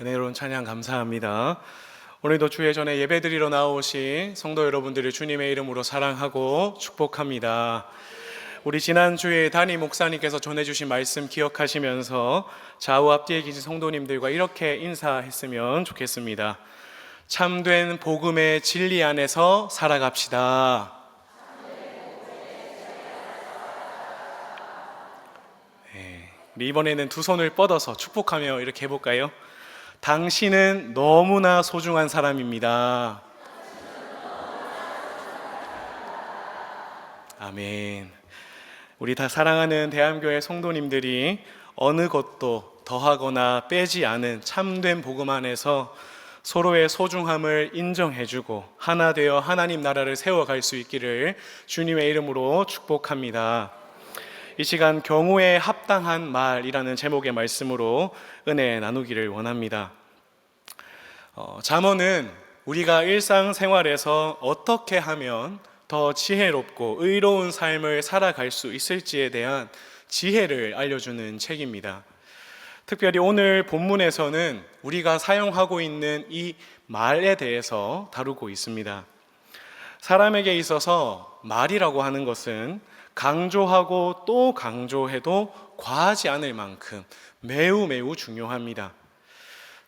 은혜로운 찬양 감사합니다. 오늘도 주의 전에 예배드리러 나오신 성도 여러분들을 주님의 이름으로 사랑하고 축복합니다. 우리 지난주에 담임 목사님께서 전해주신 말씀 기억하시면서 좌우 앞뒤에 계신 성도님들과 이렇게 인사했으면 좋겠습니다. 참된 복음의 진리 안에서 살아갑시다. 우리 이번에는 두 손을 뻗어서 축복하며 이렇게 해볼까요? 당신은 너무나 소중한 사람입니다. 아멘. 우리 다 사랑하는 대한교회 성도님들이 어느 것도 더하거나 빼지 않은 참된 복음 안에서 서로의 소중함을 인정해주고 하나 되어 하나님 나라를 세워갈 수 있기를 주님의 이름으로 축복합니다. 이 시간 경우에 합당한 말이라는 제목의 말씀으로 은혜 나누기를 원합니다. 잠언은 우리가 일상생활에서 어떻게 하면 더 지혜롭고 의로운 삶을 살아갈 수 있을지에 대한 지혜를 알려주는 책입니다. 특별히 오늘 본문에서는 우리가 사용하고 있는 이 말에 대해서 다루고 있습니다. 사람에게 있어서 말이라고 하는 것은 강조하고 또 강조해도 과하지 않을 만큼 매우 중요합니다.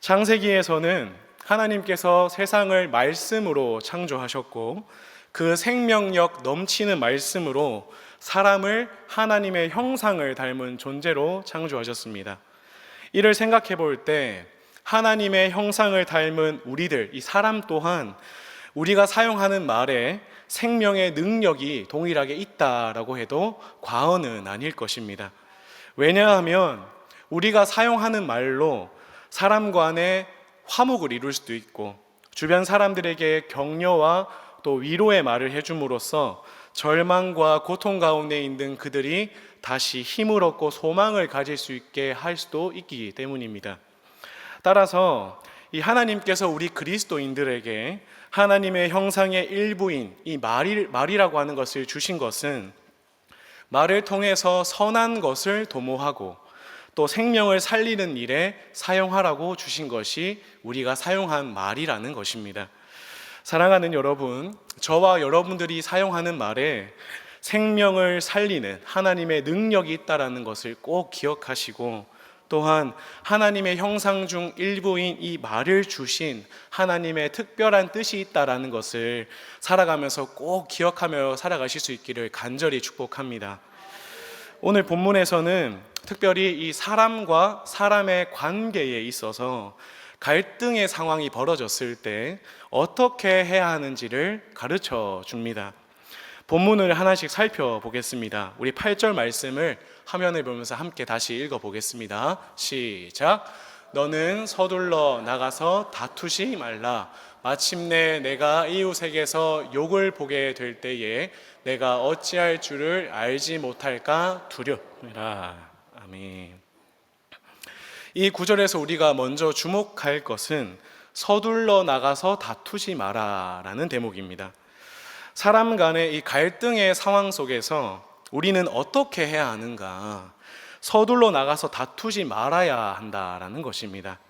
창세기에서는 하나님께서 세상을 말씀으로 창조하셨고 그 생명력 넘치는 말씀으로 사람을 하나님의 형상을 닮은 존재로 창조하셨습니다. 이를 생각해 볼 때 하나님의 형상을 닮은 우리들, 이 사람 또한 우리가 사용하는 말에 생명의 능력이 동일하게 있다라고 해도 과언은 아닐 것입니다. 왜냐하면 우리가 사용하는 말로 사람 간에 화목을 이룰 수도 있고 주변 사람들에게 격려와 또 위로의 말을 해줌으로써 절망과 고통 가운데 있는 그들이 다시 힘을 얻고 소망을 가질 수 있게 할 수도 있기 때문입니다. 따라서 이 하나님께서 우리 그리스도인들에게 하나님의 형상의 일부인 이 말이라고 하는 것을 주신 것은 말을 통해서 선한 것을 도모하고 또 생명을 살리는 일에 사용하라고 주신 것이 우리가 사용한 말이라는 것입니다. 사랑하는 여러분, 저와 여러분들이 사용하는 말에 생명을 살리는 하나님의 능력이 있다는 것을 꼭 기억하시고 또한 하나님의 형상 중 일부인 이 말을 주신 하나님의 특별한 뜻이 있다는 것을 살아가면서 꼭 기억하며 살아가실 수 있기를 간절히 축복합니다. 오늘 본문에서는 특별히 이 사람과 사람의 관계에 있어서 갈등의 상황이 벌어졌을 때 어떻게 해야 하는지를 가르쳐 줍니다. 본문을 하나씩 살펴보겠습니다. 우리 8절 말씀을 화면을 보면서 함께 다시 읽어보겠습니다. 시작. 너는 서둘러 나가서 다투지 말라. 마침내 내가 이웃에게서 욕을 보게 될 때에 내가 어찌할 줄을 알지 못할까 두렵라. 아멘. 이 구절에서 우리가 먼저 주목할 것은 서둘러 나가서 다투지 마라 라는 대목입니다. 사람 간의 이 갈등의 상황 속에서 우리는 어떻게 해야 하는가? 서둘러 나가서 다투지 말아야 한다라는 것입니다.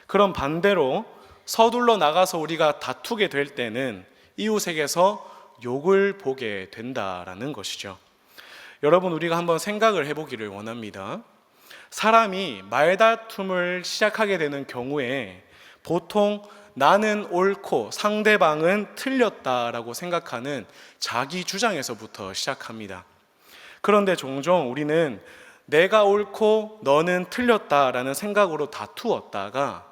그럼 반대로 서둘러 나가서 우리가 다투게 될 때는 이웃에게서 욕을 보게 된다라는 것이죠. 여러분, 우리가 한번 생각을 해보기를 원합니다. 사람이 말다툼을 시작하게 되는 경우에 보통 나는 옳고 상대방은 틀렸다라고 생각하는 자기 주장에서부터 시작합니다. 그런데 종종 우리는 내가 옳고 너는 틀렸다라는 생각으로 다투었다가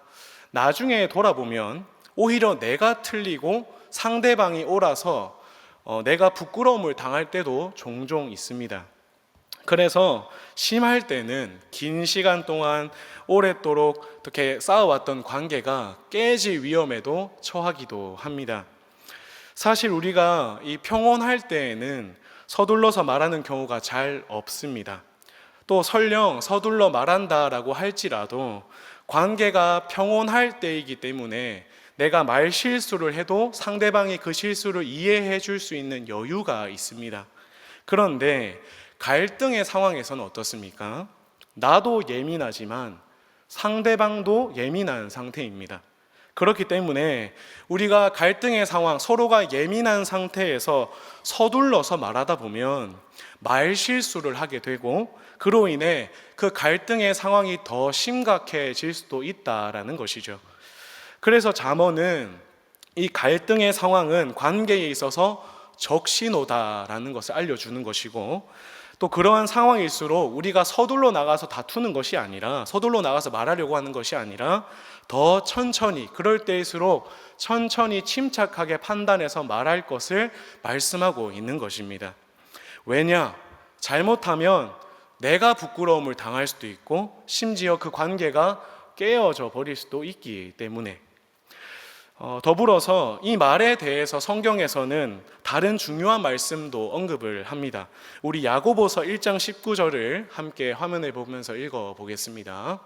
나중에 돌아보면 오히려 내가 틀리고 상대방이 옳아서 내가 부끄러움을 당할 때도 종종 있습니다. 그래서 심할 때는 긴 시간 동안 오랫도록 이렇게 쌓아왔던 관계가 깨질 위험에도 처하기도 합니다. 사실 우리가 이 평온할 때에는 서둘러서 말하는 경우가 잘 없습니다. 또 설령 서둘러 말한다라고 할지라도 관계가 평온할 때이기 때문에 내가 말 실수를 해도 상대방이 그 실수를 이해해 줄 수 있는 여유가 있습니다. 그런데 갈등의 상황에서는 어떻습니까? 나도 예민하지만 상대방도 예민한 상태입니다. 그렇기 때문에 우리가 갈등의 상황, 서로가 예민한 상태에서 서둘러서 말하다 보면 말 실수를 하게 되고 그로 인해 그 갈등의 상황이 더 심각해질 수도 있다라는 것이죠. 그래서 잠언은 이 갈등의 상황은 관계에 있어서 적신호다라는 것을 알려주는 것이고, 또 그러한 상황일수록 우리가 서둘러 나가서 다투는 것이 아니라, 서둘러 나가서 말하려고 하는 것이 아니라 더 천천히, 그럴 때일수록 천천히 침착하게 판단해서 말할 것을 말씀하고 있는 것입니다. 왜냐? 잘못하면 내가 부끄러움을 당할 수도 있고 심지어 그 관계가 깨어져 버릴 수도 있기 때문에. 더불어서 이 말에 대해서 성경에서는 다른 중요한 말씀도 언급을 합니다. 우리 야고보서 1장 19절을 함께 화면에 보면서 읽어보겠습니다.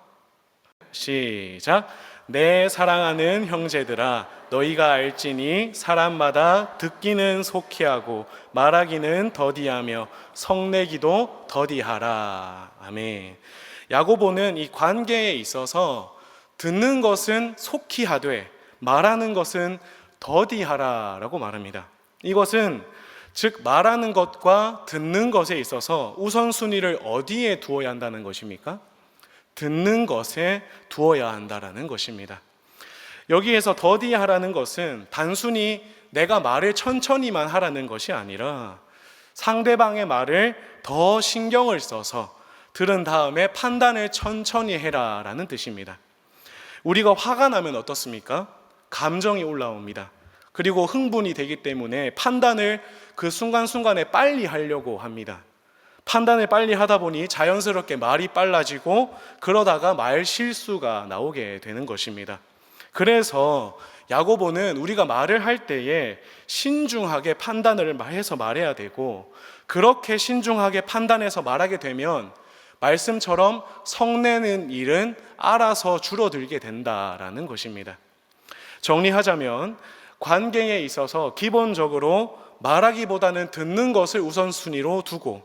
시작. 내 사랑하는 형제들아, 너희가 알지니 사람마다 듣기는 속히 하고 말하기는 더디하며 성내기도 더디하라. 아멘. 야고보는 이 관계에 있어서 듣는 것은 속히 하되 말하는 것은 더디하라라고 말합니다. 이것은 즉 말하는 것과 듣는 것에 있어서 우선순위를 어디에 두어야 한다는 것입니까? 듣는 것에 두어야 한다라는 것입니다. 여기에서 더디하라는 것은 단순히 내가 말을 천천히만 하라는 것이 아니라 상대방의 말을 더 신경을 써서 들은 다음에 판단을 천천히 해라라는 뜻입니다. 우리가 화가 나면 어떻습니까? 감정이 올라옵니다. 그리고 흥분이 되기 때문에 판단을 그 순간순간에 빨리 하려고 합니다. 판단을 빨리 하다 보니 자연스럽게 말이 빨라지고 그러다가 말 실수가 나오게 되는 것입니다. 그래서 야고보는 우리가 말을 할 때에 신중하게 판단을 해서 말해야 되고, 그렇게 신중하게 판단해서 말하게 되면 말씀처럼 성내는 일은 알아서 줄어들게 된다라는 것입니다. 정리하자면 관계에 있어서 기본적으로 말하기보다는 듣는 것을 우선순위로 두고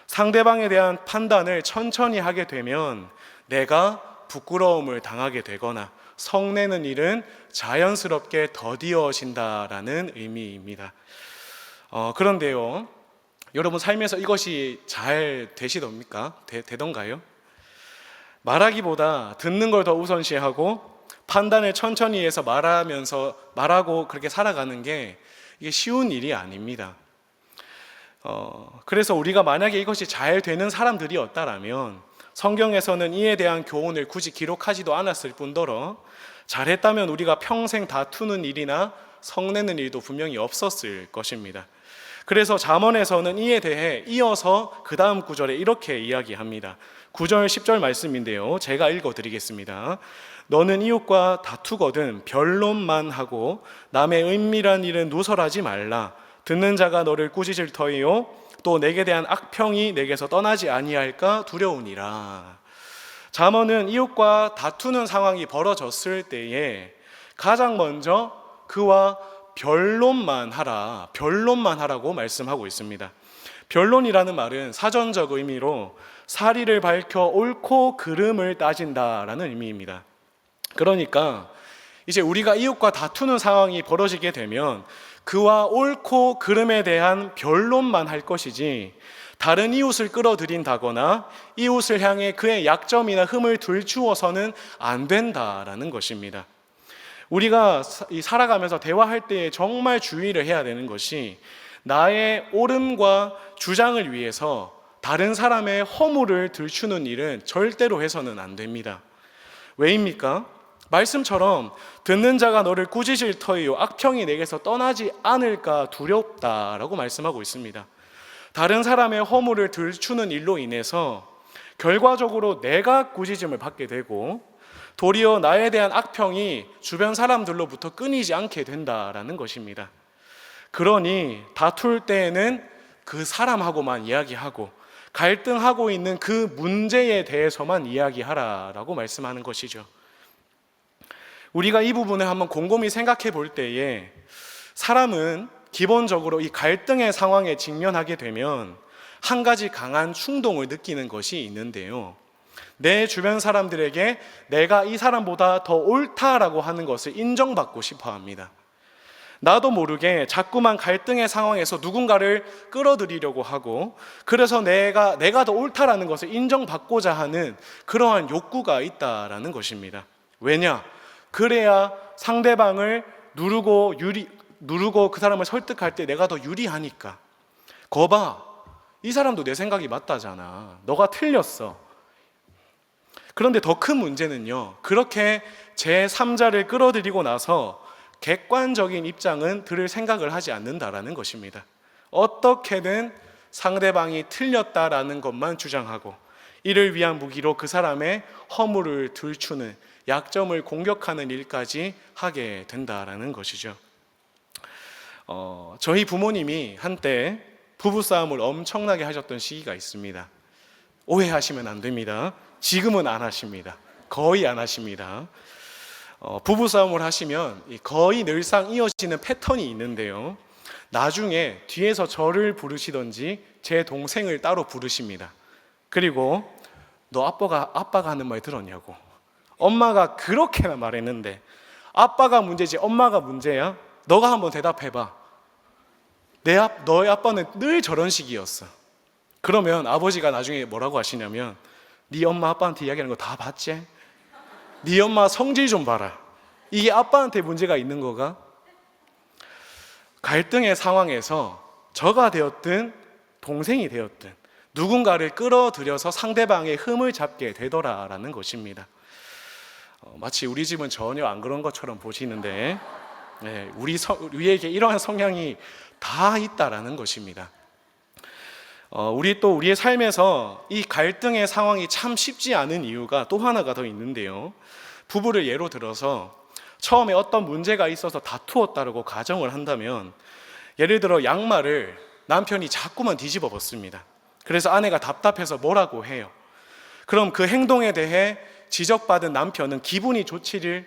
상대방에 대한 판단을 천천히 하게 되면 내가 부끄러움을 당하게 되거나 성내는 일은 자연스럽게 더디어진다라는 의미입니다. 그런데요, 여러분 삶에서 이것이 잘 되시던가요? 말하기보다 듣는 걸 더 우선시하고 판단을 천천히 해서 말하고 그렇게 살아가는 게 이게 쉬운 일이 아닙니다. 그래서 우리가 만약에 이것이 잘 되는 사람들이었다라면 성경에서는 이에 대한 교훈을 굳이 기록하지도 않았을 뿐더러 잘했다면 우리가 평생 다투는 일이나 성내는 일도 분명히 없었을 것입니다. 그래서 잠언에서는 이에 대해 이어서 그 다음 구절에 이렇게 이야기합니다. 9절 10절 말씀인데요, 제가 읽어드리겠습니다. 너는 이웃과 다투거든 변론만 하고 남의 은밀한 일은 누설하지 말라. 듣는 자가 너를 꾸짖을 터이요 또 내게 대한 악평이 내게서 떠나지 아니할까 두려우니라. 잠언은 이웃과 다투는 상황이 벌어졌을 때에 가장 먼저 그와 변론만 하라고 말씀하고 있습니다. 변론이라는 말은 사전적 의미로 사리를 밝혀 옳고 그름을 따진다라는 의미입니다. 그러니까 이제 우리가 이웃과 다투는 상황이 벌어지게 되면 그와 옳고 그름에 대한 변론만 할 것이지 다른 이웃을 끌어들인다거나 이웃을 향해 그의 약점이나 흠을 들추어서는 안 된다라는 것입니다. 우리가 살아가면서 대화할 때 정말 주의를 해야 되는 것이 나의 옳음과 주장을 위해서 다른 사람의 허물을 들추는 일은 절대로 해서는 안 됩니다. 왜입니까? 말씀처럼 듣는 자가 너를 꾸짖을 터이요 악평이 내게서 떠나지 않을까 두렵다라고 말씀하고 있습니다. 다른 사람의 허물을 들추는 일로 인해서 결과적으로 내가 꾸짖음을 받게 되고 도리어 나에 대한 악평이 주변 사람들로부터 끊이지 않게 된다라는 것입니다. 그러니 다툴 때에는 그 사람하고만 이야기하고 갈등하고 있는 그 문제에 대해서만 이야기하라라고 말씀하는 것이죠. 우리가 이 부분을 한번 곰곰이 생각해 볼 때에 사람은 기본적으로 이 갈등의 상황에 직면하게 되면 한 가지 강한 충동을 느끼는 것이 있는데요, 내 주변 사람들에게 내가 이 사람보다 더 옳다라고 하는 것을 인정받고 싶어 합니다. 나도 모르게 자꾸만 갈등의 상황에서 누군가를 끌어들이려고 하고, 그래서 내가 더 옳다라는 것을 인정받고자 하는 그러한 욕구가 있다라는 것입니다. 왜냐? 그래야 상대방을 누르고 그 사람을 설득할 때 내가 더 유리하니까. 거봐, 이 사람도 내 생각이 맞다잖아. 너가 틀렸어. 그런데 더 큰 문제는요, 그렇게 제3자를 끌어들이고 나서 객관적인 입장은 들을 생각을 하지 않는다라는 것입니다. 어떻게든 상대방이 틀렸다라는 것만 주장하고, 이를 위한 무기로 그 사람의 허물을 들추는, 약점을 공격하는 일까지 하게 된다라는 것이죠. 저희 부모님이 한때 부부싸움을 엄청나게 하셨던 시기가 있습니다. 오해하시면 안 됩니다. 지금은 안 하십니다. 거의 안 하십니다. 부부싸움을 하시면 거의 늘상 이어지는 패턴이 있는데요, 나중에 뒤에서 저를 부르시던지 제 동생을 따로 부르십니다. 그리고 너 아빠가 하는 말 들었냐고. 엄마가 그렇게나 말했는데 아빠가 문제지 엄마가 문제야? 너가 한번 대답해봐. 너의 아빠는 늘 저런 식이었어. 그러면 아버지가 나중에 뭐라고 하시냐면, 네 엄마 아빠한테 이야기하는 거 다 봤지? 네 엄마 성질 좀 봐라. 이게 아빠한테 문제가 있는 거가? 갈등의 상황에서 저가 되었든 동생이 되었든 누군가를 끌어들여서 상대방의 흠을 잡게 되더라라는 것입니다. 마치 우리 집은 전혀 안 그런 것처럼 보시는데, 우리에게 이러한 성향이 다 있다라는 것입니다. 우리의 삶에서 이 갈등의 상황이 참 쉽지 않은 이유가 또 하나가 더 있는데요, 부부를 예로 들어서 처음에 어떤 문제가 있어서 다투었다고 가정을 한다면, 예를 들어 양말을 남편이 자꾸만 뒤집어 벗습니다. 그래서 아내가 답답해서 뭐라고 해요. 그럼 그 행동에 대해 지적받은 남편은 기분이 좋지를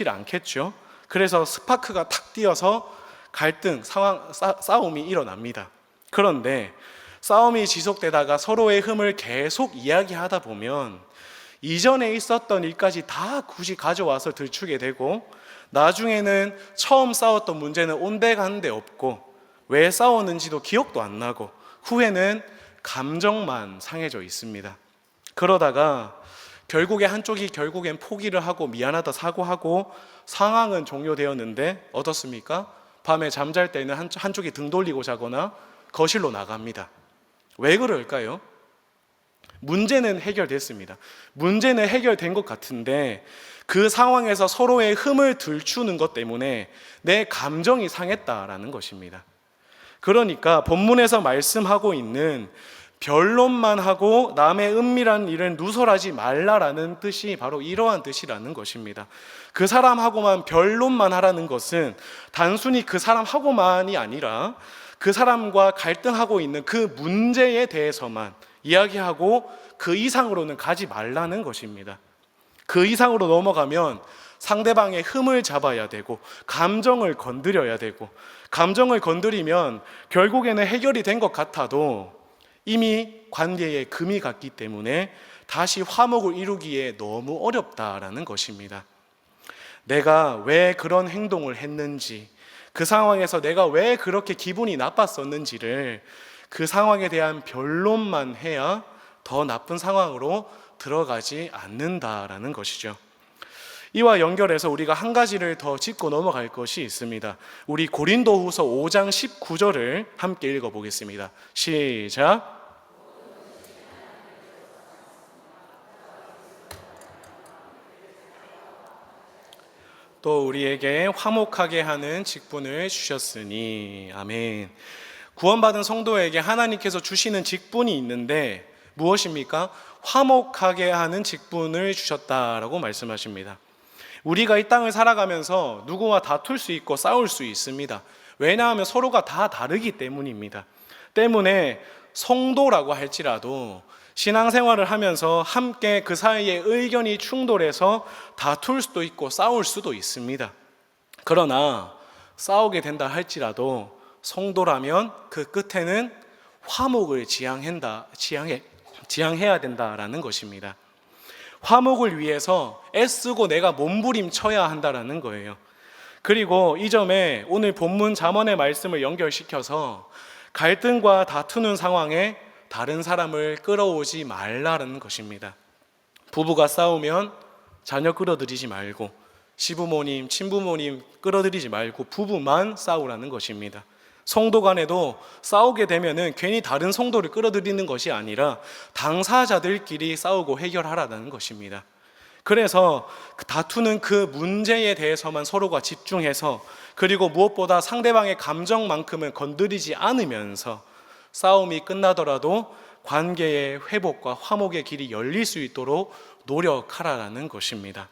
않겠죠. 그래서 스파크가 탁 뛰어서 갈등, 싸움이 일어납니다. 그런데 싸움이 지속되다가 서로의 흠을 계속 이야기하다 보면 이전에 있었던 일까지 다 굳이 가져와서 들추게 되고, 나중에는 처음 싸웠던 문제는 온데간데 없고 왜 싸웠는지도 기억도 안 나고, 후에는 감정만 상해져 있습니다. 그러다가 결국엔 포기를 하고 미안하다 사과하고 상황은 종료되었는데 어떻습니까? 밤에 잠잘 때는 한쪽이 등 돌리고 자거나 거실로 나갑니다. 왜 그럴까요? 문제는 해결됐습니다. 문제는 해결된 것 같은데 그 상황에서 서로의 흠을 들추는 것 때문에 내 감정이 상했다라는 것입니다. 그러니까 본문에서 말씀하고 있는 변론만 하고 남의 은밀한 일을 누설하지 말라라는 뜻이 바로 이러한 뜻이라는 것입니다. 그 사람하고만 변론만 하라는 것은 단순히 그 사람하고만이 아니라 그 사람과 갈등하고 있는 그 문제에 대해서만 이야기하고 그 이상으로는 가지 말라는 것입니다. 그 이상으로 넘어가면 상대방의 흠을 잡아야 되고 감정을 건드려야 되고, 감정을 건드리면 결국에는 해결이 된 것 같아도 이미 관계에 금이 갔기 때문에 다시 화목을 이루기에 너무 어렵다라는 것입니다. 내가 왜 그런 행동을 했는지, 그 상황에서 내가 왜 그렇게 기분이 나빴었는지를 그 상황에 대한 변론만 해야 더 나쁜 상황으로 들어가지 않는다라는 것이죠. 이와 연결해서 우리가 한 가지를 더 짚고 넘어갈 것이 있습니다. 우리 고린도후서 5장 19절을 함께 읽어보겠습니다. 시작. 또 우리에게 화목하게 하는 직분을 주셨으니. 아멘. 구원받은 성도에게 하나님께서 주시는 직분이 있는데 무엇입니까? 화목하게 하는 직분을 주셨다라고 말씀하십니다. 우리가 이 땅을 살아가면서 누구와 다툴 수 있고 싸울 수 있습니다. 왜냐하면 서로가 다 다르기 때문입니다. 때문에 성도라고 할지라도 신앙생활을 하면서 함께 그 사이에 의견이 충돌해서 다툴 수도 있고 싸울 수도 있습니다. 그러나 싸우게 된다 할지라도 성도라면 그 끝에는 화목을 지향해야 된다라는 것입니다. 화목을 위해서 애쓰고 내가 몸부림쳐야 한다라는 거예요. 그리고 이 점에 오늘 본문 잠언의 말씀을 연결시켜서 갈등과 다투는 상황에 다른 사람을 끌어오지 말라는 것입니다. 부부가 싸우면 자녀 끌어들이지 말고, 시부모님, 친부모님 끌어들이지 말고 부부만 싸우라는 것입니다. 성도 간에도 싸우게 되면은 괜히 다른 성도를 끌어들이는 것이 아니라 당사자들끼리 싸우고 해결하라는 것입니다. 그래서 다투는 그 문제에 대해서만 서로가 집중해서, 그리고 무엇보다 상대방의 감정만큼은 건드리지 않으면서 싸움이 끝나더라도 관계의 회복과 화목의 길이 열릴 수 있도록 노력하라는 것입니다.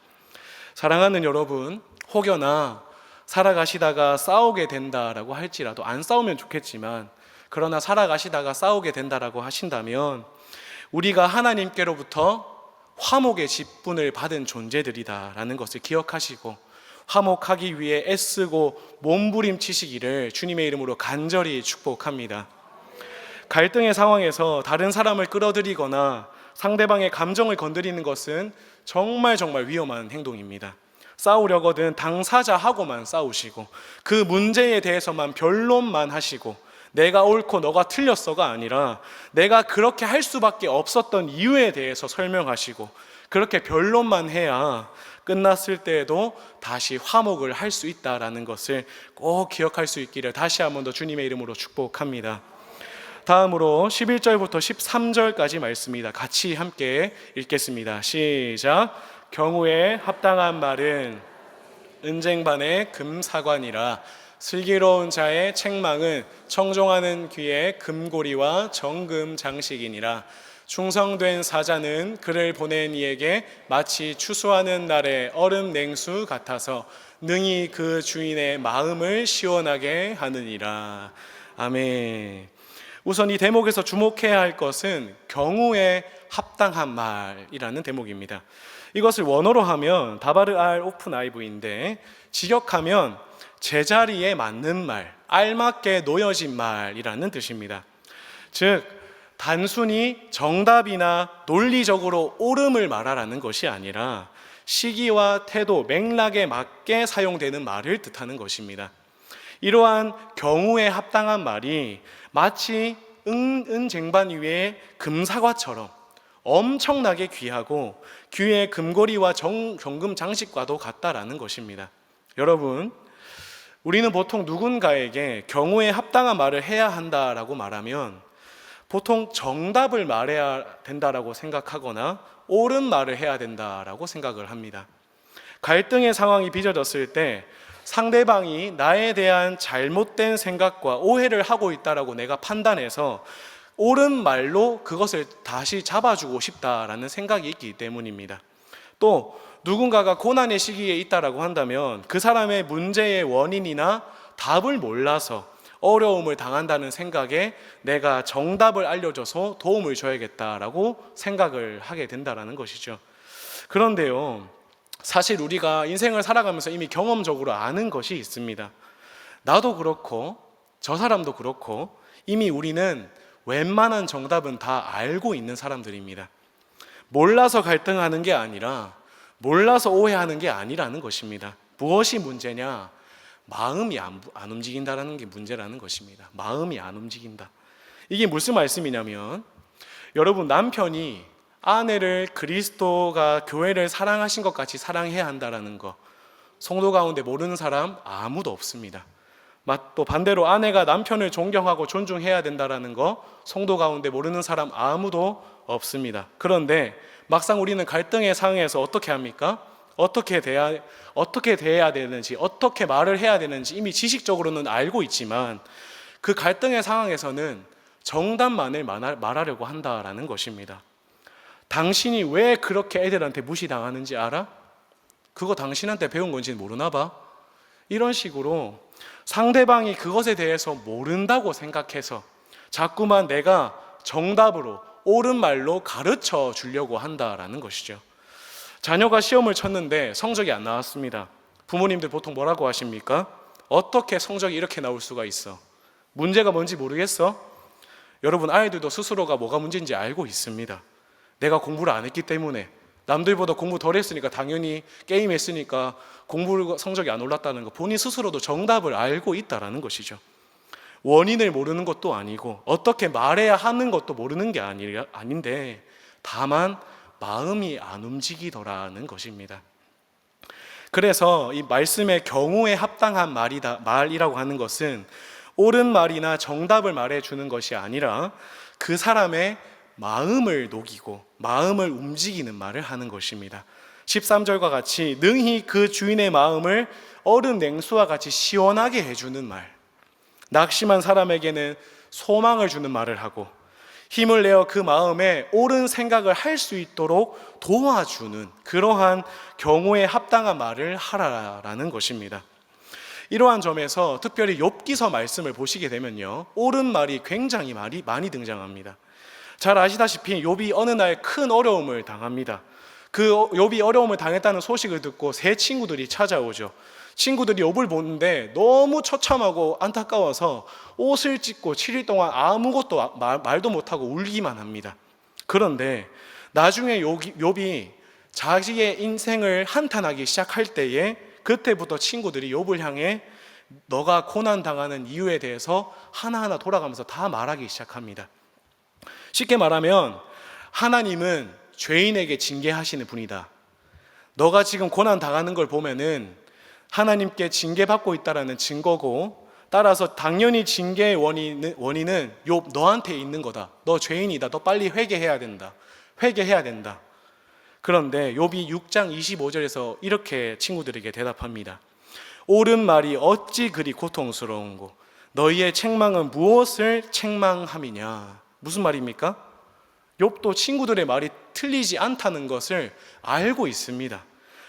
사랑하는 여러분, 혹여나 살아가시다가 싸우게 된다라고 할지라도, 안 싸우면 좋겠지만 그러나 살아가시다가 싸우게 된다라고 하신다면 우리가 하나님께로부터 화목의 직분을 받은 존재들이다라는 것을 기억하시고 화목하기 위해 애쓰고 몸부림치시기를 주님의 이름으로 간절히 축복합니다. 갈등의 상황에서 다른 사람을 끌어들이거나 상대방의 감정을 건드리는 것은 정말 위험한 행동입니다. 싸우려거든 당사자하고만 싸우시고 그 문제에 대해서만 변론만 하시고 내가 옳고 너가 틀렸어가 아니라 내가 그렇게 할 수밖에 없었던 이유에 대해서 설명하시고 그렇게 변론만 해야 끝났을 때에도 다시 화목을 할 수 있다라는 것을 꼭 기억할 수 있기를 다시 한 번 더 주님의 이름으로 축복합니다. 다음으로 11절부터 13절까지 말씀입니다. 같이 함께 읽겠습니다. 시작. 경우에 합당한 말은 은쟁반의 금사관이라 슬기로운 자의 책망은 청종하는 귀의 금고리와 정금 장식이니라. 충성된 사자는 그를 보낸 이에게 마치 추수하는 날의 얼음 냉수 같아서 능히 그 주인의 마음을 시원하게 하느니라. 아멘. 우선 이 대목에서 주목해야 할 것은 경우에 합당한 말이라는 대목입니다. 이것을 원어로 하면 다바르 알 오픈 아이브인데 직역하면 제자리에 맞는 말, 알맞게 놓여진 말이라는 뜻입니다. 즉 단순히 정답이나 논리적으로 옳음을 말하라는 것이 아니라 시기와 태도, 맥락에 맞게 사용되는 말을 뜻하는 것입니다. 이러한 경우에 합당한 말이 마치 은쟁반 위에 금사과처럼 엄청나게 귀하고 귀에 금고리와 정금 장식과도 같다라는 것입니다. 여러분, 우리는 보통 누군가에게 경우에 합당한 말을 해야 한다라고 말하면 보통 정답을 말해야 된다라고 생각하거나 옳은 말을 해야 된다라고 생각을 합니다. 갈등의 상황이 빚어졌을 때 상대방이 나에 대한 잘못된 생각과 오해를 하고 있다라고 내가 판단해서 옳은 말로 그것을 다시 잡아주고 싶다라는 생각이 있기 때문입니다. 또 누군가가 고난의 시기에 있다라고 한다면 그 사람의 문제의 원인이나 답을 몰라서 어려움을 당한다는 생각에 내가 정답을 알려줘서 도움을 줘야겠다라고 생각을 하게 된다는 것이죠. 그런데요, 사실 우리가 인생을 살아가면서 이미 경험적으로 아는 것이 있습니다. 나도 그렇고 저 사람도 그렇고 이미 우리는 웬만한 정답은 다 알고 있는 사람들입니다. 몰라서 갈등하는 게 아니라 몰라서 오해하는 게 아니라는 것입니다. 무엇이 문제냐? 마음이 안 움직인다는 게 문제라는 것입니다. 마음이 안 움직인다. 이게 무슨 말씀이냐면 여러분, 남편이 아내를 그리스도가 교회를 사랑하신 것 같이 사랑해야 한다는 거 성도 가운데 모르는 사람 아무도 없습니다. 또 반대로 아내가 남편을 존경하고 존중해야 된다는 거 성도 가운데 모르는 사람 아무도 없습니다. 그런데 막상 우리는 갈등의 상황에서 어떻게 합니까? 어떻게 대해야 되는지, 어떻게 말을 해야 되는지 이미 지식적으로는 알고 있지만 그 갈등의 상황에서는 정답만을 말하려고 한다라는 것입니다. 당신이 왜 그렇게 애들한테 무시당하는지 알아? 그거 당신한테 배운 건지 모르나 봐? 이런 식으로 상대방이 그것에 대해서 모른다고 생각해서 자꾸만 내가 정답으로 옳은 말로 가르쳐 주려고 한다라는 것이죠. 자녀가 시험을 쳤는데 성적이 안 나왔습니다. 부모님들 보통 뭐라고 하십니까? 어떻게 성적이 이렇게 나올 수가 있어? 문제가 뭔지 모르겠어? 여러분, 아이들도 스스로가 뭐가 문제인지 알고 있습니다. 내가 공부를 안 했기 때문에, 남들보다 공부 덜 했으니까 당연히 게임했으니까 공부 성적이 안 올랐다는 거, 본인 스스로도 정답을 알고 있다라는 것이죠. 원인을 모르는 것도 아니고 어떻게 말해야 하는 것도 모르는 게 아닌데 다만 마음이 안 움직이더라는 것입니다. 그래서 이 말씀의 경우에 합당한 말이라고 하는 것은 옳은 말이나 정답을 말해주는 것이 아니라 그 사람의 마음을 녹이고 마음을 움직이는 말을 하는 것입니다. 13절과 같이 능히 그 주인의 마음을 얼음 냉수와 같이 시원하게 해주는 말, 낙심한 사람에게는 소망을 주는 말을 하고 힘을 내어 그 마음에 옳은 생각을 할 수 있도록 도와주는 그러한 경우에 합당한 말을 하라라는 것입니다. 이러한 점에서 특별히 욥기서 말씀을 보시게 되면요, 옳은 말이 굉장히 많이 등장합니다. 잘 아시다시피 욥이 어느 날 큰 어려움을 당합니다. 그 욥이 어려움을 당했다는 소식을 듣고 세 친구들이 찾아오죠. 친구들이 욥을 보는데 너무 처참하고 안타까워서 옷을 찢고 7일 동안 아무것도 말도 못하고 울기만 합니다. 그런데 나중에 욥이 자기의 인생을 한탄하기 시작할 때에 그때부터 친구들이 욥을 향해 너가 고난당하는 이유에 대해서 하나하나 돌아가면서 다 말하기 시작합니다. 쉽게 말하면 하나님은 죄인에게 징계하시는 분이다. 너가 지금 고난당하는 걸 보면은 하나님께 징계받고 있다라는 증거고, 따라서 당연히 징계의 원인은 욥 너한테 있는 거다. 너 죄인이다. 너 빨리 회개해야 된다. 그런데 욥이 6장 25절에서 이렇게 친구들에게 대답합니다. 옳은 말이 어찌 그리 고통스러운고 너희의 책망은 무엇을 책망함이냐. 무슨 말입니까? 욥도 친구들의 말이 틀리지 않다는 것을 알고 있습니다.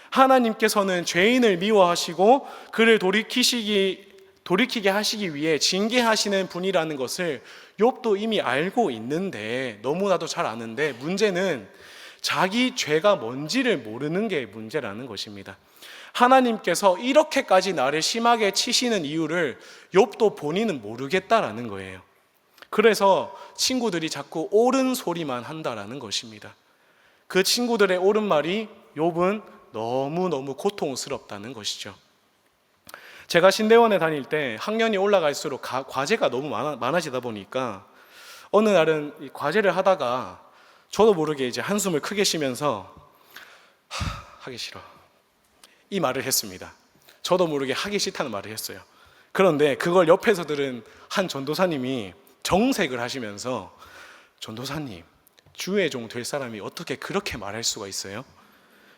하나님께서는 죄인을 미워하시고 그를 돌이키게 하시기 위해 징계하시는 분이라는 것을 욥도 이미 알고 있는데, 너무나도 잘 아는데, 문제는 자기 죄가 뭔지를 모르는 게 문제라는 것입니다. 하나님께서 이렇게까지 나를 심하게 치시는 이유를 욥도 본인은 모르겠다라는 거예요. 그래서 친구들이 자꾸 옳은 소리만 한다라는 것입니다. 그 친구들의 옳은 말이 욥은 너무너무 고통스럽다는 것이죠. 제가 신대원에 다닐 때 학년이 올라갈수록 과제가 너무 많아지다 보니까 어느 날은 이 과제를 하다가 저도 모르게 이제 한숨을 크게 쉬면서 하기 싫어, 이 말을 했습니다. 저도 모르게 하기 싫다는 말을 했어요. 그런데 그걸 옆에서 들은 한 전도사님이 정색을 하시면서, 전도사님, 주의 종 될 사람이 어떻게 그렇게 말할 수가 있어요?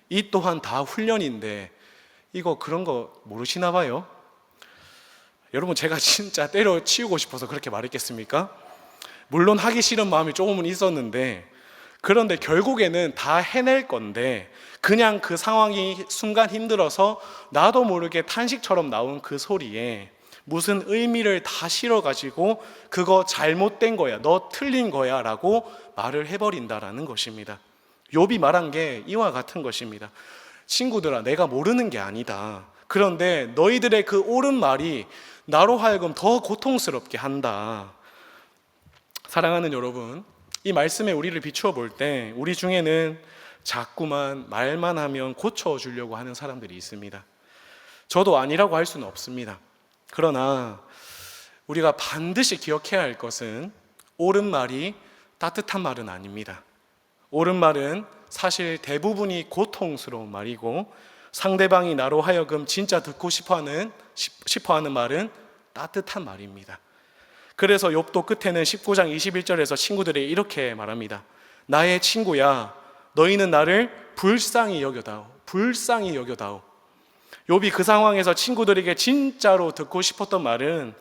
이 또한 다 훈련인데 이거 그런 거 모르시나 봐요. 여러분, 제가 진짜 때려치우고 싶어서 그렇게 말했겠습니까? 물론 하기 싫은 마음이 조금은 있었는데, 그런데 결국에는 다 해낼 건데 그냥 그 상황이 순간 힘들어서 나도 모르게 탄식처럼 나온 그 소리에 무슨 의미를 다 실어가지고 그거 잘못된 거야, 너 틀린 거야 라고 말을 해버린다라는 것입니다. 욥이 말한 게 이와 같은 것입니다. 친구들아, 내가 모르는 게 아니다. 그런데 너희들의 그 옳은 말이 나로 하여금 더 고통스럽게 한다. 사랑하는 여러분, 이 말씀에 우리를 비추어 볼 때 우리 중에는 자꾸만 말만 하면 고쳐주려고 하는 사람들이 있습니다. 저도 아니라고 할 수는 없습니다. 그러나 우리가 반드시 기억해야 할 것은 옳은 말이 따뜻한 말은 아닙니다. 옳은 말은 사실 대부분이 고통스러운 말이고, 상대방이 나로 하여금 진짜 듣고 싶어하는 말은 따뜻한 말입니다. 그래서 욥도 끝에는 19장 21절에서 친구들이 이렇게 말합니다. 나의 친구야, 너희는 나를 불쌍히 여겨다오. 욥이 그 상황에서 친구들에게 진짜로 듣고 싶었던 말은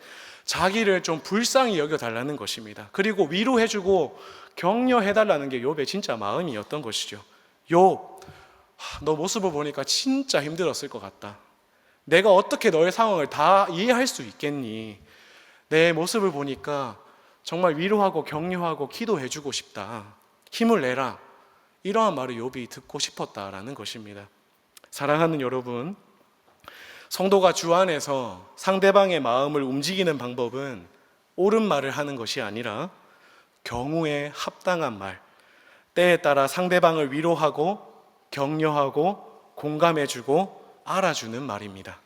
자기를 좀 불쌍히 여겨달라는 것입니다. 그리고 위로해주고 격려해달라는 게 욥의 진짜 마음이었던 것이죠. 욥, 너 모습을 보니까 진짜 힘들었을 것 같다. 내가 어떻게 너의 상황을 다 이해할 수 있겠니? 내 모습을 보니까 정말 위로하고 격려하고 기도해주고 싶다. 힘을 내라. 이러한 말을 욥이 듣고 싶었다라는 것입니다. 사랑하는 여러분, 성도가 주 안에서 상대방의 마음을 움직이는 방법은 옳은 말을 하는 것이 아니라 경우에 합당한 말, 때에 따라 상대방을 위로하고 격려하고 공감해주고 알아주는 말입니다.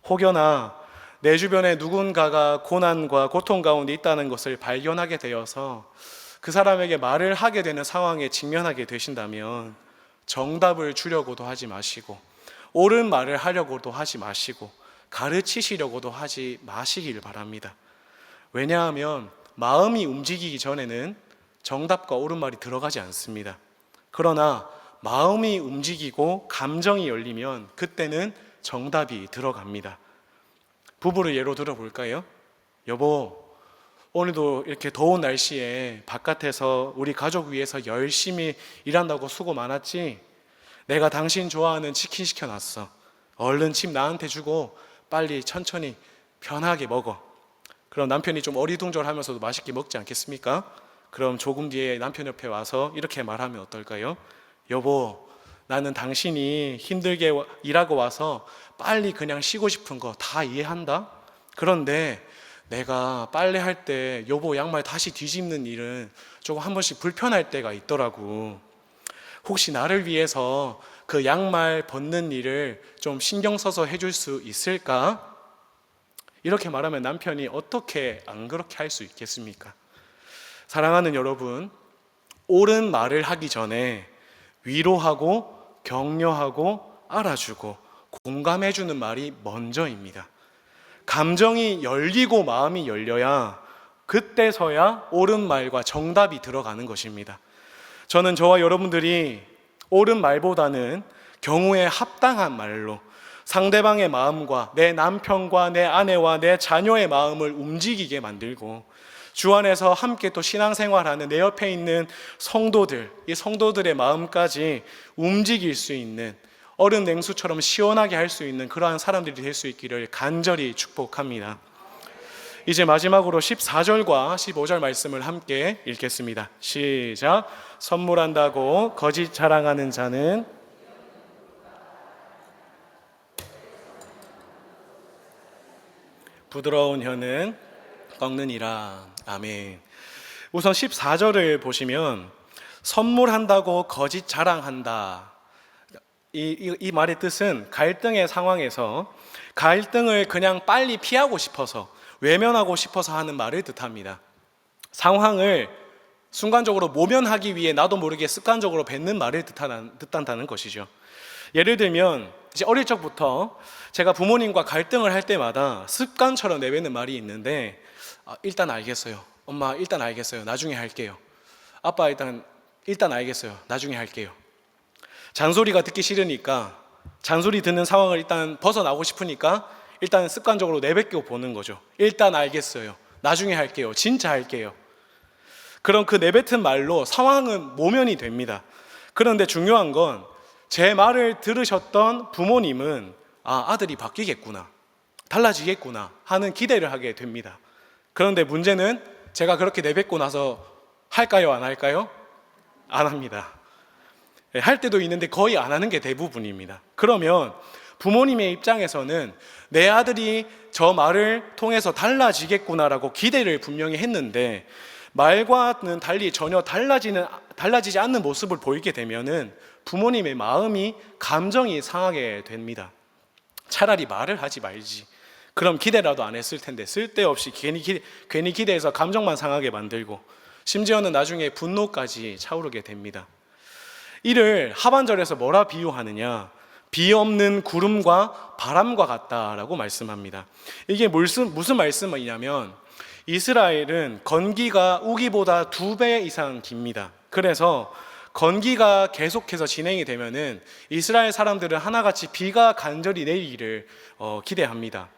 혹여나 내 주변에 누군가가 고난과 고통 가운데 있다는 것을 발견하게 되어서 그 사람에게 말을 하게 되는 상황에 직면하게 되신다면 정답을 주려고도 하지 마시고 옳은 말을 하려고도 하지 마시고 가르치시려고도 하지 마시길 바랍니다. 왜냐하면 마음이 움직이기 전에는 정답과 옳은 말이 들어가지 않습니다. 그러나 마음이 움직이고 감정이 열리면 그때는 정답이 들어갑니다. 부부를 예로 들어볼까요? 여보, 오늘도 이렇게 더운 날씨에 바깥에서 우리 가족 위해서 열심히 일한다고 수고 많았지? 내가 당신 좋아하는 치킨 시켜놨어. 얼른 집 나한테 주고 빨리 천천히 편하게 먹어. 그럼 남편이 좀 어리둥절하면서도 맛있게 먹지 않겠습니까? 그럼 조금 뒤에 남편 옆에 와서 이렇게 말하면 어떨까요? 여보, 나는 당신이 힘들게 일하고 와서 빨리 그냥 쉬고 싶은 거 다 이해한다. 그런데 내가 빨래할 때 여보 양말 다시 뒤집는 일은 조금 한 번씩 불편할 때가 있더라고. 혹시 나를 위해서 그 양말 벗는 일을 좀 신경 써서 해줄 수 있을까? 이렇게 말하면 남편이 어떻게 안 그렇게 할 수 있겠습니까? 사랑하는 여러분, 옳은 말을 하기 전에 위로하고 격려하고 알아주고 공감해주는 말이 먼저입니다. 감정이 열리고 마음이 열려야 그때서야 옳은 말과 정답이 들어가는 것입니다. 저는 저와 여러분들이 옳은 말보다는 경우에 합당한 말로 상대방의 마음과 내 남편과 내 아내와 내 자녀의 마음을 움직이게 만들고 주 안에서 함께 또 신앙생활하는 내 옆에 있는 성도들, 이 성도들의 마음까지 움직일 수 있는 얼음 냉수처럼 시원하게 할 수 있는 그러한 사람들이 될 수 있기를 간절히 축복합니다. 이제 마지막으로 14절과 15절 말씀을 함께 읽겠습니다. 시작. 선물한다고 거짓 자랑하는 자는 부드러운 혀는 꺾느니라. 아멘. 우선 14절을 보시면 선물한다고 거짓 자랑한다. 이 말의 뜻은 갈등의 상황에서 갈등을 그냥 빨리 피하고 싶어서 외면하고 싶어서 하는 말을 뜻합니다. 상황을 순간적으로 모면하기 위해 나도 모르게 습관적으로 뱉는 말을 뜻한다는 것이죠. 예를 들면 이제 어릴 적부터 제가 부모님과 갈등을 할 때마다 습관처럼 내뱉는 말이 있는데 일단 알겠어요. 엄마 일단 알겠어요. 나중에 할게요. 아빠 일단 알겠어요. 나중에 할게요. 잔소리가 듣기 싫으니까 잔소리 듣는 상황을 일단 벗어나고 싶으니까 일단 습관적으로 내뱉고 보는 거죠. 일단 알겠어요. 나중에 할게요. 진짜 할게요. 그럼 그 내뱉은 말로 상황은 모면이 됩니다. 그런데 중요한 건 제 말을 들으셨던 부모님은 아들이 바뀌겠구나, 달라지겠구나 하는 기대를 하게 됩니다. 그런데 문제는 제가 그렇게 내뱉고 나서 할까요? 안 할까요? 안 합니다. 할 때도 있는데 거의 안 하는 게 대부분입니다. 그러면 부모님의 입장에서는 내 아들이 저 말을 통해서 달라지겠구나라고 기대를 분명히 했는데 말과는 달리 전혀 달라지지 않는 모습을 보이게 되면은 부모님의 마음이 감정이 상하게 됩니다. 차라리 말을 하지 말지. 그럼 기대라도 안 했을 텐데 쓸데없이 괜히 기대해서 감정만 상하게 만들고 심지어는 나중에 분노까지 차오르게 됩니다. 이를 하반절에서 뭐라 비유하느냐? 비 없는 구름과 바람과 같다라고 말씀합니다. 이게 무슨 말씀이냐면 이스라엘은 건기가 우기보다 2배 이상 깁니다. 그래서 건기가 계속해서 진행이 되면은 이스라엘 사람들은 하나같이 비가 간절히 내리기를 기대합니다.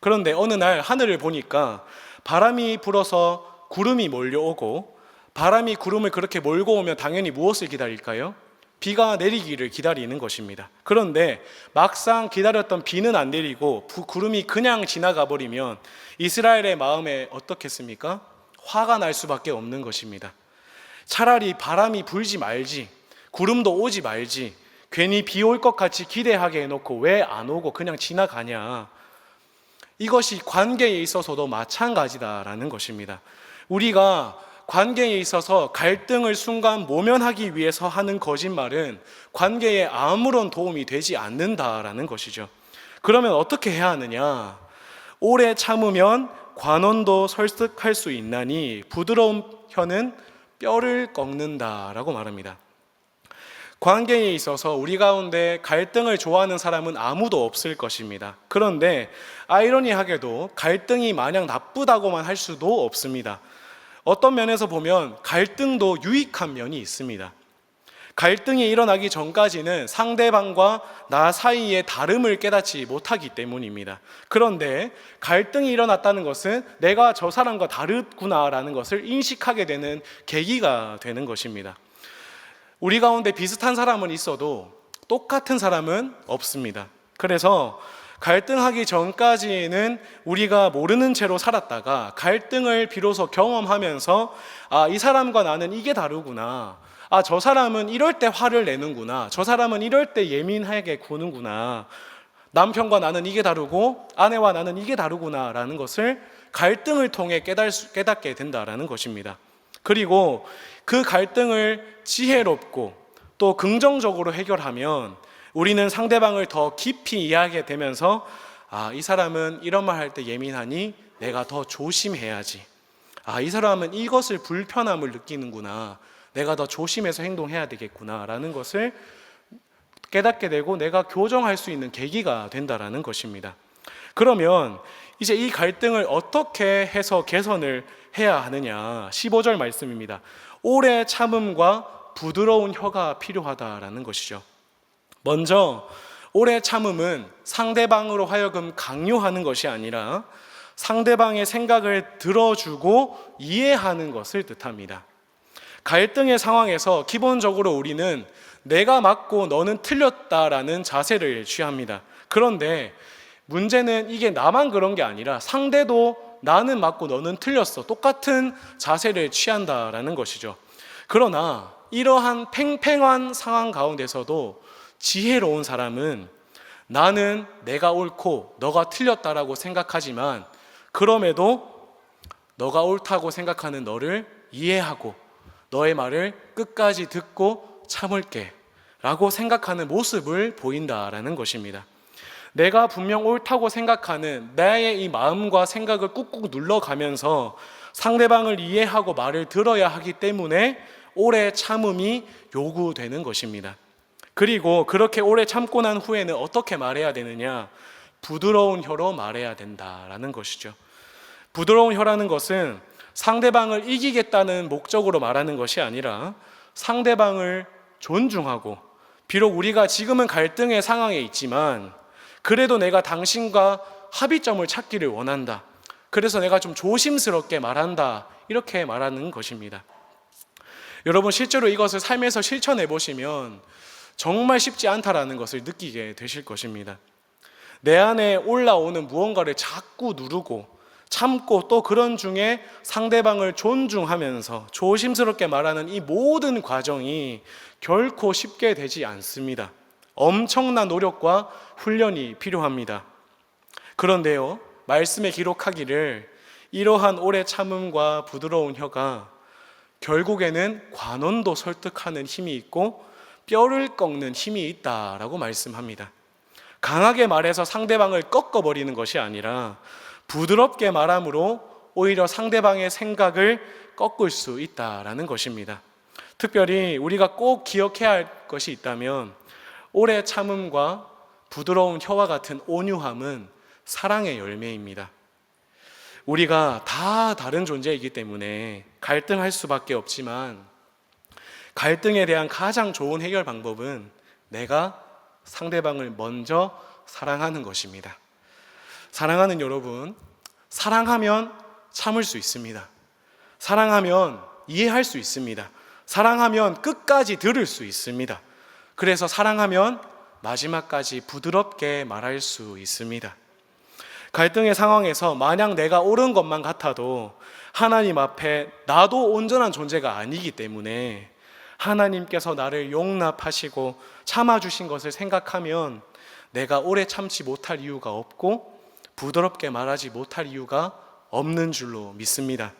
그런데 어느 날 하늘을 보니까 바람이 불어서 구름이 몰려오고 바람이 구름을 그렇게 몰고 오면 당연히 무엇을 기다릴까요? 비가 내리기를 기다리는 것입니다. 그런데 막상 기다렸던 비는 안 내리고 구름이 그냥 지나가 버리면 이스라엘의 마음에 어떻겠습니까? 화가 날 수밖에 없는 것입니다. 차라리 바람이 불지 말지, 구름도 오지 말지, 괜히 비 올 것 같이 기대하게 해놓고 왜 안 오고 그냥 지나가냐. 이것이 관계에 있어서도 마찬가지다라는 것입니다. 우리가 관계에 있어서 갈등을 순간 모면하기 위해서 하는 거짓말은 관계에 아무런 도움이 되지 않는다라는 것이죠. 그러면 어떻게 해야 하느냐? 오래 참으면 관원도 설득할 수 있나니 부드러운 혀는 뼈를 꺾는다라고 말합니다. 관계에 있어서 우리 가운데 갈등을 좋아하는 사람은 아무도 없을 것입니다. 그런데 아이러니하게도 갈등이 마냥 나쁘다고만 할 수도 없습니다. 어떤 면에서 보면 갈등도 유익한 면이 있습니다. 갈등이 일어나기 전까지는 상대방과 나 사이의 다름을 깨닫지 못하기 때문입니다. 그런데 갈등이 일어났다는 것은 내가 저 사람과 다르구나라는 것을 인식하게 되는 계기가 되는 것입니다. 우리 가운데 비슷한 사람은 있어도 똑같은 사람은 없습니다. 그래서 갈등하기 전까지는 우리가 모르는 채로 살았다가 갈등을 비로소 경험하면서 이 사람과 나는 이게 다르구나. 저 사람은 이럴 때 화를 내는구나. 저 사람은 이럴 때 예민하게 구는구나. 남편과 나는 이게 다르고 아내와 나는 이게 다르구나 라는 것을 갈등을 통해 깨닫게 된다라는 것입니다. 그리고 그 갈등을 지혜롭고 또 긍정적으로 해결하면 우리는 상대방을 더 깊이 이해하게 되면서 이 사람은 이런 말 할 때 예민하니 내가 더 조심해야지. 이 사람은 이것을 불편함을 느끼는구나. 내가 더 조심해서 행동해야 되겠구나 라는 것을 깨닫게 되고 내가 교정할 수 있는 계기가 된다라는 것입니다. 그러면 이제 이 갈등을 어떻게 해서 개선을 해야 하느냐? 15절 말씀입니다. 오래 참음과 부드러운 혀가 필요하다라는 것이죠. 먼저 오래 참음은 상대방으로 하여금 강요하는 것이 아니라 상대방의 생각을 들어주고 이해하는 것을 뜻합니다. 갈등의 상황에서 기본적으로 우리는 내가 맞고 너는 틀렸다라는 자세를 취합니다. 그런데 문제는 이게 나만 그런 게 아니라 상대도 나는 맞고 너는 틀렸어. 똑같은 자세를 취한다라는 것이죠. 그러나 이러한 팽팽한 상황 가운데서도 지혜로운 사람은 나는 내가 옳고 너가 틀렸다라고 생각하지만 그럼에도 너가 옳다고 생각하는 너를 이해하고 너의 말을 끝까지 듣고 참을게 라고 생각하는 모습을 보인다라는 것입니다. 내가 분명 옳다고 생각하는 나의 이 마음과 생각을 꾹꾹 눌러가면서 상대방을 이해하고 말을 들어야 하기 때문에 오래 참음이 요구되는 것입니다. 그리고 그렇게 오래 참고 난 후에는 어떻게 말해야 되느냐? 부드러운 혀로 말해야 된다라는 것이죠. 부드러운 혀라는 것은 상대방을 이기겠다는 목적으로 말하는 것이 아니라 상대방을 존중하고 비록 우리가 지금은 갈등의 상황에 있지만 그래도 내가 당신과 합의점을 찾기를 원한다. 그래서 내가 좀 조심스럽게 말한다. 이렇게 말하는 것입니다. 여러분 실제로 이것을 삶에서 실천해 보시면 정말 쉽지 않다라는 것을 느끼게 되실 것입니다. 내 안에 올라오는 무언가를 자꾸 누르고 참고 또 그런 중에 상대방을 존중하면서 조심스럽게 말하는 이 모든 과정이 결코 쉽게 되지 않습니다. 엄청난 노력과 훈련이 필요합니다. 그런데요, 말씀에 기록하기를 이러한 오래 참음과 부드러운 혀가 결국에는 관원도 설득하는 힘이 있고 뼈를 꺾는 힘이 있다라고 말씀합니다. 강하게 말해서 상대방을 꺾어버리는 것이 아니라 부드럽게 말함으로 오히려 상대방의 생각을 꺾을 수 있다라는 것입니다. 특별히 우리가 꼭 기억해야 할 것이 있다면 오래 참음과 부드러운 혀와 같은 온유함은 사랑의 열매입니다. 우리가 다 다른 존재이기 때문에 갈등할 수밖에 없지만 갈등에 대한 가장 좋은 해결 방법은 내가 상대방을 먼저 사랑하는 것입니다. 사랑하는 여러분, 사랑하면 참을 수 있습니다. 사랑하면 이해할 수 있습니다. 사랑하면 끝까지 들을 수 있습니다. 그래서 사랑하면 마지막까지 부드럽게 말할 수 있습니다. 갈등의 상황에서 만약 내가 옳은 것만 같아도 하나님 앞에 나도 온전한 존재가 아니기 때문에 하나님께서 나를 용납하시고 참아주신 것을 생각하면 내가 오래 참지 못할 이유가 없고 부드럽게 말하지 못할 이유가 없는 줄로 믿습니다.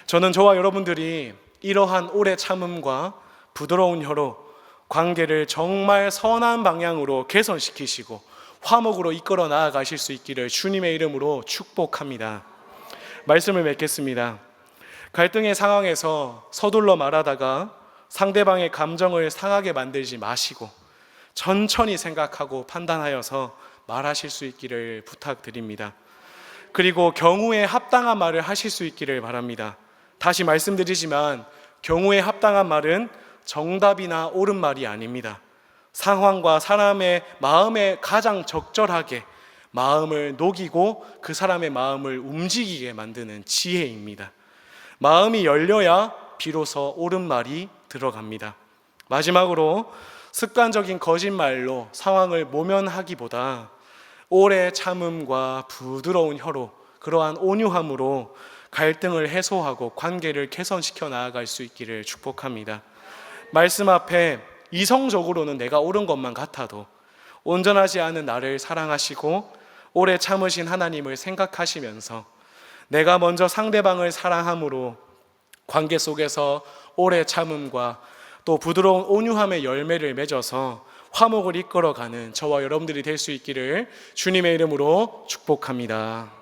저는 저와 여러분들이 이러한 오래 참음과 부드러운 혀로 관계를 정말 선한 방향으로 개선시키시고 화목으로 이끌어 나아가실 수 있기를 주님의 이름으로 축복합니다. 말씀을 맺겠습니다. 갈등의 상황에서 서둘러 말하다가 상대방의 감정을 상하게 만들지 마시고 천천히 생각하고 판단하여서 말하실 수 있기를 부탁드립니다. 그리고 경우에 합당한 말을 하실 수 있기를 바랍니다. 다시 말씀드리지만 경우에 합당한 말은 정답이나 옳은 말이 아닙니다. 상황과 사람의 마음에 가장 적절하게 마음을 녹이고 그 사람의 마음을 움직이게 만드는 지혜입니다. 마음이 열려야 비로소 옳은 말이 들어갑니다. 마지막으로 습관적인 거짓말로 상황을 모면하기보다 오래 참음과 부드러운 혀로 그러한 온유함으로 갈등을 해소하고 관계를 개선시켜 나아갈 수 있기를 축복합니다. 말씀 앞에 이성적으로는 내가 옳은 것만 같아도 온전하지 않은 나를 사랑하시고 오래 참으신 하나님을 생각하시면서 내가 먼저 상대방을 사랑함으로 관계 속에서 오래 참음과 또 부드러운 온유함의 열매를 맺어서 화목을 이끌어가는 저와 여러분들이 될 수 있기를 주님의 이름으로 축복합니다.